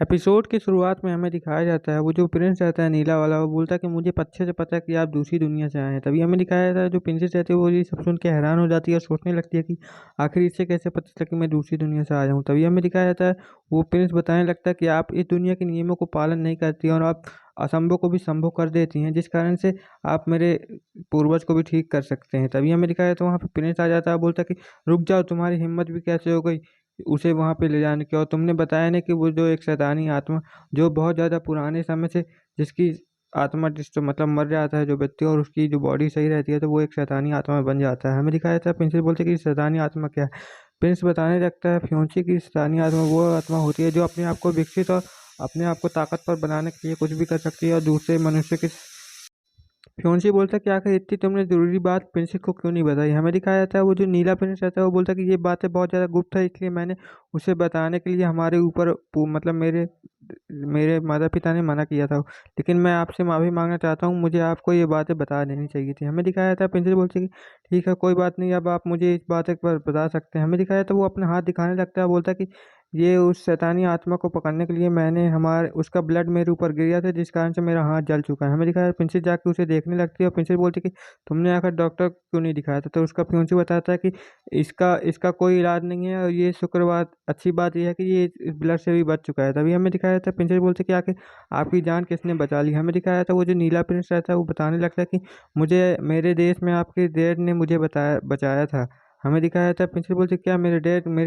Episode की शुरुआत में हमें दिखाया जाता है वो जो प्रिंस रहता है नीला वाला, वो बोलता है कि मुझे अच्छे से पता है कि आप दूसरी दुनिया से आए हैं। तभी हमें दिखाया जाता है जो प्रिंसेस रहती है वो ये सब सुन के हैरान हो जाती है और सोचने लगती है कि आखिर इससे कैसे पता चला कि मैं दूसरी दुनिया से आया हूँ। तभी हमें दिखाया जाता है वो प्रिंस बताने लगता है कि आप इस दुनिया के नियमों को पालन नहीं करती हैं और आप असंभव को भी संभव कर देती हैं, जिस कारण से आप मेरे पूर्वज को भी ठीक कर सकते हैं। तभी हमें दिखाया जाता है वहाँ पे प्रिंस आ जाता है, बोलता है कि रुक जाओ, तुम्हारी हिम्मत भी कैसे हो गई उसे वहाँ पे ले जाने की। और तुमने बताया ना कि वो जो एक शैतानी आत्मा जो बहुत ज़्यादा पुराने समय से जिसकी आत्मा जिस मतलब मर जाता है जो व्यक्ति और उसकी जो बॉडी सही रहती है तो वो एक शैतानी आत्मा में बन जाता है। हमें दिखाया जाता है प्रिंस बोलते हैं कि शैतानी आत्मा क्या है। प्रिंस बताने लगता है फ्योंची की शैतानी आत्मा वो आत्मा होती है जो अपने आप को विकसित और अपने आप को ताकतवर बनाने के लिए कुछ भी कर सकती है और दूसरे मनुष्य की। फ्योंसी बोलता है कि आखिर इतनी तुमने ज़रूरी बात प्रिंसेस को क्यों नहीं बताई। हमें दिखाया जाता है वो जो नीला प्रिंस रहता है वो बोलता है कि ये बातें बहुत ज़्यादा गुप्त है, इसलिए मैंने उसे बताने के लिए हमारे ऊपर मतलब मेरे मेरे माता पिता ने मना किया था। लेकिन मैं आपसे माफ़ी मांगना चाहता हूँ, मुझे आपको ये बातें बता देनी चाहिए थी। हमें दिखाया जाता है प्रिंसेस बोलती है कि ठीक है कोई बात नहीं, अब आप मुझे इस बात पर बता सकते हैं। हमें दिखाया जाता है वो अपना हाथ दिखाने लगता है, बोलता है कि ये उस शैतानी आत्मा को पकड़ने के लिए मैंने हमारे उसका ब्लड मेरे ऊपर गिर गया था, जिस कारण से मेरा हाथ जल चुका है। हमें दिखाया प्रिंसेस जाके उसे देखने लगती है और प्रिंसेस बोलती है कि तुमने आखिर डॉक्टर क्यों नहीं दिखाया था। तो उसका फियांसे बताता है कि इसका इसका कोई इलाज नहीं है और ये शुक्रवार अच्छी बात यह है कि ये इस ब्लड से भी बच चुका है। तभी हमें दिखाया जाता है प्रिंसेस बोलते हैं कि आखिर आपकी जान किसने बचा ली। हमें दिखाया जाता है वो जो नीला प्रिंस रहता है वो बताने लगता है कि मुझे मेरे देश में आपके डैड ने मुझे बताया बचाया था। हमें दिखाया जाता है प्रिंसेस बोलती है क्या मेरे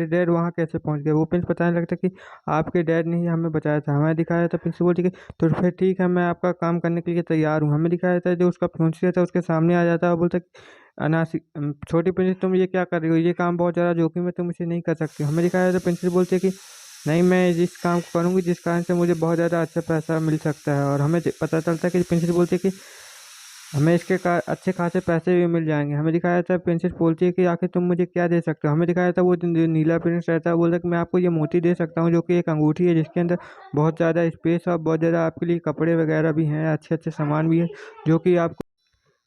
डैड वहाँ कैसे पहुँच गए। वो प्रिंस बताने लगता है कि आपके डैड ने ही हमें बचाया था। हमें दिखाया जाता है प्रिंस बोलती है कि तो फिर ठीक है, मैं आपका काम करने के लिए तैयार हूँ। हमें दिखाया जाता है जो उसका फियांसे रहता है उसके सामने आ जाता है और बोलता है कि छोटी प्रिंसेस तुम ये क्या कर रही हो, ये काम बहुत ज़्यादा जोखिम है, तुम इसे नहीं कर सकती हो। हमें दिखाया जाता है प्रिंसेस बोलती है कि नहीं, मैं जिस काम को करूँगी जिस कारण से मुझे बहुत ज़्यादा अच्छा पैसा मिल सकता है। और हमें पता चलता है कि प्रिंसेस बोलती है कि हमें इसके अच्छे खासे पैसे भी मिल जाएँगे। हमें दिखाया जाता है प्रिंसेस बोलती है कि आखिर तुम मुझे क्या दे सकते हो? हमें दिखाया जाता है वो जो नीला प्रिंस रहता है वो बोलता है कि मैं आपको ये मोती दे सकता हूँ जो कि एक अंगूठी है जिसके अंदर बहुत ज़्यादा स्पेस और बहुत ज़्यादा आपके लिए कपड़े वगैरह भी हैं, अच्छे-अच्छे सामान भी हैं जो कि आप।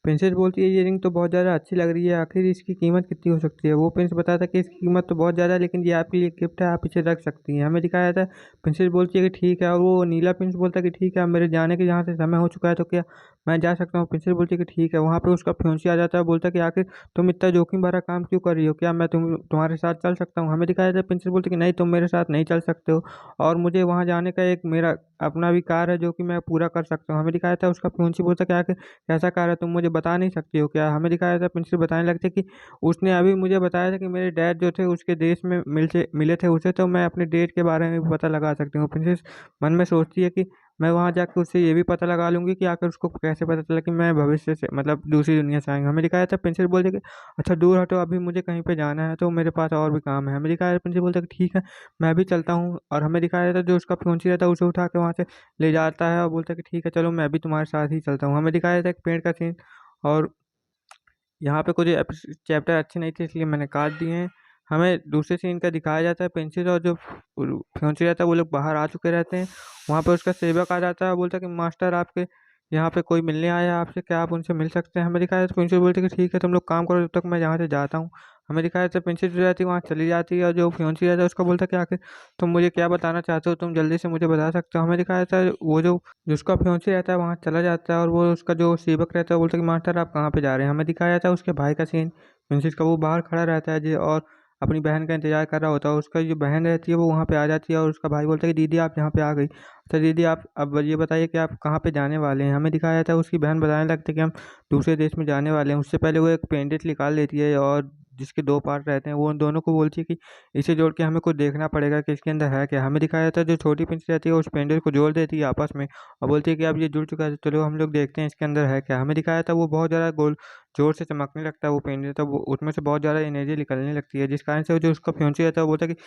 प्रिंसेस बोलती है ये रिंग तो बहुत ज़्यादा अच्छी लग रही है, आखिर इसकी कीमत कितनी हो सकती है। वो प्रिंस बताता है कि इसकी कीमत तो बहुत ज़्यादा है लेकिन ये आपके लिए गिफ्ट है, आप इसे रख सकती हैं। हमें दिखाया जाता है प्रिंसेस बोलती है कि ठीक है और वो नीला प्रिंस बोलता है कि ठीक है अब मेरे जाने के यहाँ से समय हो चुका है तो क्या मैं जा सकता हूँ। प्रिंसेस बोलती है कि ठीक है। वहाँ पे उसका फियांसे आ जाता है, बोलता है कि आखिर तुम इतना जोखिम भरा काम क्यों कर रही हो, क्या मैं तुम्हारे साथ चल सकता हूँ। हमें दिखाया जाता है प्रिंसेस बोलती है कि नहीं, तुम मेरे साथ नहीं चल सकते हो और मुझे वहाँ जाने का एक मेरा अपना भी कार्य है जो कि मैं पूरा कर सकता हूँ। हमें दिखाया था उसका फियांसे बोलता है कि आखिर कैसा कार्य है, तुम मुझे बता नहीं सकती हो क्या। हमें दिखाया था प्रिंसिपल बताने लगते कि उसने अभी मुझे बताया था कि मेरे डैड जो थे उसके देश में मिले थे उसे, तो मैं अपने डेट के बारे में भी पता लगा सकती हूँ। प्रिंसेस मन में सोचती है कि मैं वहाँ जाकर उससे ये भी पता लगा लूँगी कि आखिर उसको कैसे पता चला कि मैं भविष्य से मतलब दूसरी दुनिया से आएँगा। हमें दिखाया था प्रिंसिपल बोलते कि अच्छा दूर हटो, अभी मुझे कहीं पे जाना है तो मेरे पास और भी काम है। हमें दिखाया प्रिंसिपल बोलता है कि ठीक है मैं भी चलता हूँ। और हमें दिखाया जाता है जो उसका फियांसे रहता है उसे उठा के वहाँ से ले जाता है और बोलता है कि ठीक है चलो मैं भी तुम्हारे साथ ही चलता हूँ। हमें दिखाया जाता है एक पेड़ का सीन और यहाँ पे कुछ चैप्टर अच्छे नहीं थे इसलिए मैंने काट दिए हैं। हमें दूसरे सीन का दिखाया जाता है प्रिंसेस और जो फियांसे रहता है वो लोग बाहर आ चुके रहते हैं। वहाँ पे उसका सेवक आ जाता है, बोलता है कि मास्टर आपके यहाँ पे कोई मिलने आया है आपसे, क्या आप उनसे मिल सकते हैं। हमें दिखाया जाता है प्रिंसेस बोलती है कि ठीक है तुम लोग काम करो जब तक मैं यहाँ से जाता हूँ। हमें दिखाया जाता है प्रिंसेस जो रहती है वहाँ चली जाती है और जो फियांसे रहता है उसका बोलता है कि आखिर तुम मुझे क्या बताना चाहते हो, तुम जल्दी से मुझे बता सकते हो। हमें दिखाया जाता है वो जो जिसका फियांसे रहता है वहाँ चला जाता है और वो उसका जो सेवक रहता है वो बोलता है कि मास्टर आप कहाँ पे जा रहे हैं। हमें दिखाया जाता है उसके भाई का सीन, प्रिंसेस का वो बाहर खड़ा रहता है जी और अपनी बहन का इंतजार कर रहा होता है। उसका जो बहन रहती है वो वहाँ पे आ जाती है और उसका भाई बोलता है कि दीदी आप यहाँ पे आ गई। अच्छा दीदी आप अब ये बताइए कि आप कहाँ पे जाने वाले हैं। हमें दिखाया जाता है उसकी बहन बताने लगती है कि हम दूसरे देश में जाने वाले हैं। उससे पहले वो एक पेंडेंट निकाल लेती है और जिसके दो पार्ट रहते हैं वो उन दोनों को बोलती है कि इसे जोड़ के हमें कुछ देखना पड़ेगा कि इसके अंदर है क्या। हमें दिखाया जाता है जो छोटी प्रिंसेस रहती है उस पेंडेंट को जोड़ देती है आपस में और बोलती है कि अब ये जुड़ चुका है तो चलो हम लोग देखते हैं इसके अंदर है क्या। हमें दिखाया था वो बहुत ज़्यादा गोल ज़ोर से चमकने लगता है वो पेंडेंट, तो वो उसमें से बहुत ज़्यादा एनर्जी निकलने लगती है जिस कारण से वो जो उसका फियांसे रहता है वो बोलता है कि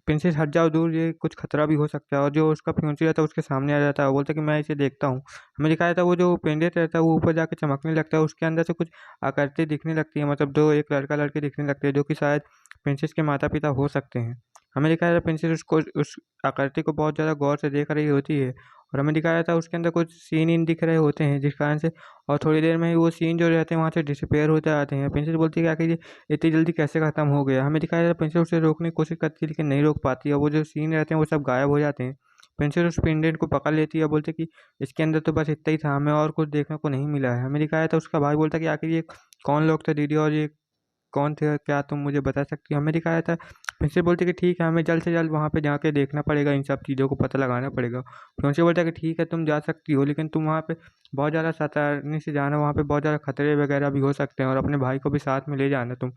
प्रिंसेस हट जाओ दूर, ये कुछ खतरा भी हो सकता है। और जो उसका फियांसे रहता है उसके सामने आ जाता है, वो बोलता है कि मैं इसे देखता हूँ। हमें दिखाया था वो जो पेंडेंट रहता है वो ऊपर जाके चमकने लगता है, उसके अंदर से कुछ आकृति दिखने लगती है, मतलब दो एक लड़का लड़की दिखने लगते हैं जो कि शायद प्रिंसेस के माता पिता हो सकते हैं। हमें दिखाया था प्रिंसेस उसको उस आकृति को बहुत ज़्यादा गौर से देख रही होती है और हमें दिखाया था उसके अंदर कुछ सीन इन दिख रहे होते हैं जिस कारण से और थोड़ी देर में ही वो सीन जो रहते हैं वहाँ से डिसअपेयर होते आते हैं। प्रिंसेस बोलती है कि आखिर ये इतनी जल्दी कैसे ख़त्म हो गया। हमें दिखाया जाता है प्रिंसेस उसे रोकने की कोशिश करती है लेकिन नहीं रोक पाती है और वो जो सीन रहते हैं वो सब गायब हो जाते हैं। प्रिंसेस उस पेंडेंट को पकड़ लेती है और बोलती है कि इसके अंदर तो बस इतना ही था, हमें और कुछ देखने को नहीं मिला है। हमें दिखाया था उसका भाई बोलता है कि आखिर ये कौन लोग थे दीदी, और ये कौन थे, क्या तुम मुझे बता सकती हो? हमें दिखाया था प्रिंसेस बोलती है कि ठीक है, हमें जल्द से जल्द वहाँ पे जाके देखना पड़ेगा, इन सब चीज़ों को पता लगाना पड़ेगा। प्रिंसेस बोलता है कि ठीक है तुम जा सकती हो, लेकिन तुम वहाँ पे बहुत ज़्यादा सावधानी से जाना, वहाँ पे बहुत ज़्यादा खतरे वगैरह भी हो सकते हैं, और अपने भाई को भी साथ में ले जाना तुम,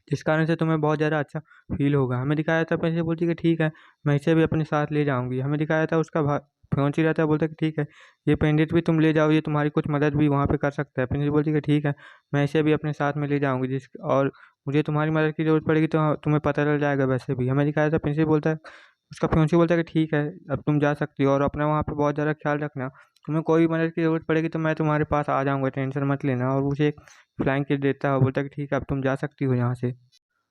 जिस कारण से तुम्हें बहुत ज़्यादा अच्छा फ़ील होगा। हमें दिखाया था प्रिंसेस बोलती है कि ठीक है, मैं इसे भी अपने साथ ले जाऊँगी। हमें दिखाया था उसका फियांसी रहता है, बोलता है कि ठीक है, ये पेंडेंट भी तुम ले जाओ, ये तुम्हारी कुछ मदद भी वहाँ पे कर सकता है। प्रिंसेस बोलती है कि ठीक है, मैं इसे भी अपने साथ में ले जाऊँगी, और मुझे तुम्हारी मदद की ज़रूरत पड़ेगी तो तुम्हें पता चल जाएगा वैसे भी। हमें दिखाया था प्रिंसेस बोलता है, उसका फियांसी बोलता है कि ठीक है, अब तुम जा सकती हो, और अपना वहाँ पे बहुत ज़्यादा ख़्याल रखना। तुम्हें कोई भी मदद की ज़रूरत पड़ेगी तो मैं तुम्हारे पास आ जाऊँगा, टेंशन मत लेना। और उसे एक फ्लाइंग किस देता है और बोलता है कि ठीक है, अब तुम जा सकती हो यहाँ से।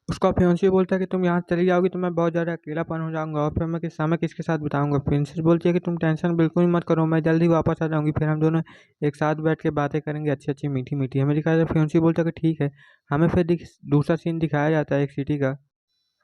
उसका फियांसे बोलता है कि तुम यहाँ से चली जाओगी तो मैं बहुत ज़्यादा अकेलापन हो जाऊँगा, और फिर मैं समय किसके साथ बिताऊँगा? प्रिंसेस बोलती है कि तुम टेंशन बिल्कुल मत करो, मैं जल्द ही वापस आ जाऊँगी, फिर हम दोनों एक साथ बैठ के बातें करेंगे अच्छी-अच्छी, मीठी-मीठी। हमें दिखाया जाता है फियांसे बोलता है कि ठीक है। हमें फिर दूसरा सीन दिखाया जाता है एक सिटी का।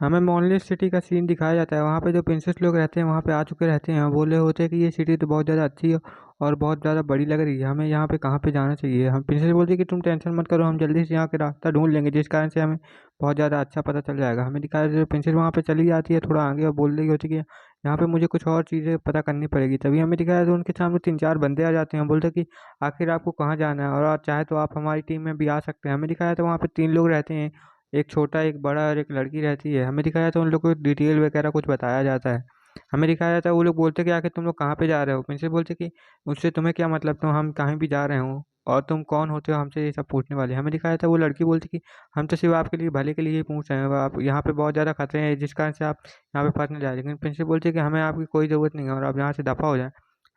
हमें मॉनलिस सिटी का सीन दिखाया जाता है, वहाँ पे जो प्रिंसेस लोग रहते हैं वहाँ पे आ चुके रहते हैं, बोल रहे होते हैं कि ये सिटी तो बहुत ज़्यादा अच्छी है और बहुत ज़्यादा बड़ी लग रही है, हमें यहाँ पे कहाँ पे जाना चाहिए? हम प्रिंसेस बोलती है कि तुम टेंशन मत करो, हम जल्दी से यहाँ के रास्ता ढूँढ लेंगे, जिस कारण से हमें बहुत ज़्यादा अच्छा पता चल जाएगा। हमें दिखाया जाता है प्रिंसेस वहाँ पे चली जाती है थोड़ा आगे और बोल रही होती है कि यहाँ पे मुझे कुछ और चीज़ें पता करनी पड़ेगी। तभी हमें दिखाया जाता है उनके सामने 3-4 बंदे आ जाते हैं, बोलते हैं कि आखिर आपको कहाँ जाना है, और आप चाहे तो आप हमारी टीम में भी आ सकते हैं। हमें दिखाया जाता है वहाँ पे 3 लोग रहते हैं, एक छोटा, एक बड़ा और एक लड़की रहती है। हमें दिखाया जाता है उन लोग को डिटेल वगैरह कुछ बताया जाता है। हमें दिखाया जाता है वो लोग बोलते हैं कि आखिर तुम लोग कहाँ पे जा रहे हो? प्रिंसेस बोलती है कि उससे तुम्हें क्या मतलब, तुम हम कहीं भी जा रहे हो, और तुम कौन होते हो हमसे ये सब पूछने वाले? हमें दिखाया जाता है वो लड़की बोलती है कि हम तो सिर्फ़ आपके लिए भले के लिए ही पूछ रहे हैं, आप यहाँ पे बहुत ज़्यादा खतरे हैं जिस कारण से आप यहाँ पे फँस ना जाएँ। लेकिन प्रिंसेस बोलती है कि हमें आपकी कोई ज़रूरत नहीं है और आप यहाँ से दफ़ा हो जाएँ।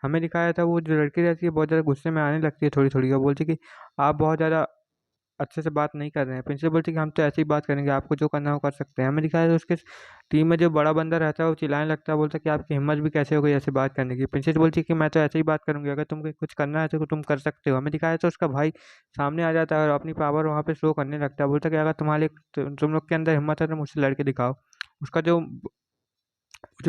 हमें दिखाया जाता है वो जो लड़की रहती है बहुत ज़्यादा गुस्से में आने लगती है थोड़ी-थोड़ी, और बोलती है कि आप बहुत ज़्यादा अच्छे से बात नहीं कर रहे हैं। प्रिंसिपल बोलती है कि हम तो ऐसे ही बात करेंगे, आपको जो करना है वो कर सकते हैं। हमें दिखाया है उसके टीम में जो बड़ा बंदा रहता है वो चिल्लाने लगता है, बोलता है कि आपकी हिम्मत भी कैसे हो गई ऐसे बात करने की? प्रिंसेस बोलती है कि मैं तो ऐसे ही बात करूँगी, अगर तुमको कुछ करना है तो तुम कर सकते हो। हमें दिखाया तो उसका भाई सामने आ जाता है और अपनी पावर वहाँ पे शो करने लगता है, बोलता है कि अगर तुम्हारे तुम लोग के अंदर हिम्मत है तो मुझसे लड़ के दिखाओ। उसका जो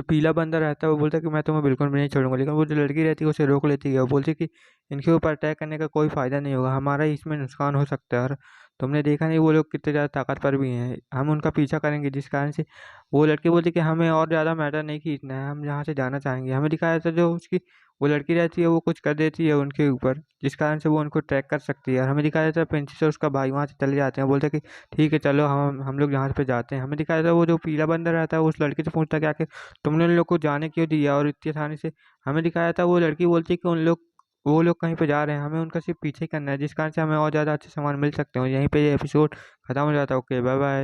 पीला बंदा रहता है वो बोलता है कि मैं तुम्हें बिल्कुल भी नहीं छोड़ूँगा, लेकिन वो जो लड़की रहती है उसे रोक लेती है। वो बोलती है कि इनके ऊपर अटैक करने का कोई फ़ायदा नहीं होगा, हमारा ही इसमें नुकसान हो सकता है, और तुमने देखा नहीं वो लोग कितने ज़्यादा ताकतवर भी हैं, हम उनका पीछा करेंगे, जिस कारण से वो लड़की बोलती है कि हमें और ज़्यादा मैटर नहीं खींचना है, हम यहाँ से जाना चाहेंगे। हमें दिखाया जाता है जो उसकी वो लड़की रहती है वो कुछ कर देती है उनके ऊपर, जिस कारण से वो उनको ट्रैक कर सकती है, और हमें दिखाया जाता है प्रिंसेस और उसका भाई वहाँ से चले जाते हैं, बोलते हैं कि ठीक है चलो हम लोग यहाँ पे जाते हैं। हमें दिखाया जाता है वो जो पीला बंदा रहता है वो उस लड़की से पूछता है कि आखिर तुमने उन लोग को जाने क्यों दिया और इतनी आसानी से? हमें दिखाया था वो लड़की बोलती है कि वो लोग कहीं पे जा रहे हैं, हमें उनका सिर्फ़ पीछे ही करना है, जिस कारण से हमें और ज़्यादा अच्छे सामान मिल सकते हैं। और यहीं पे ये एपिसोड खत्म हो जाता है। Okay, bye bye.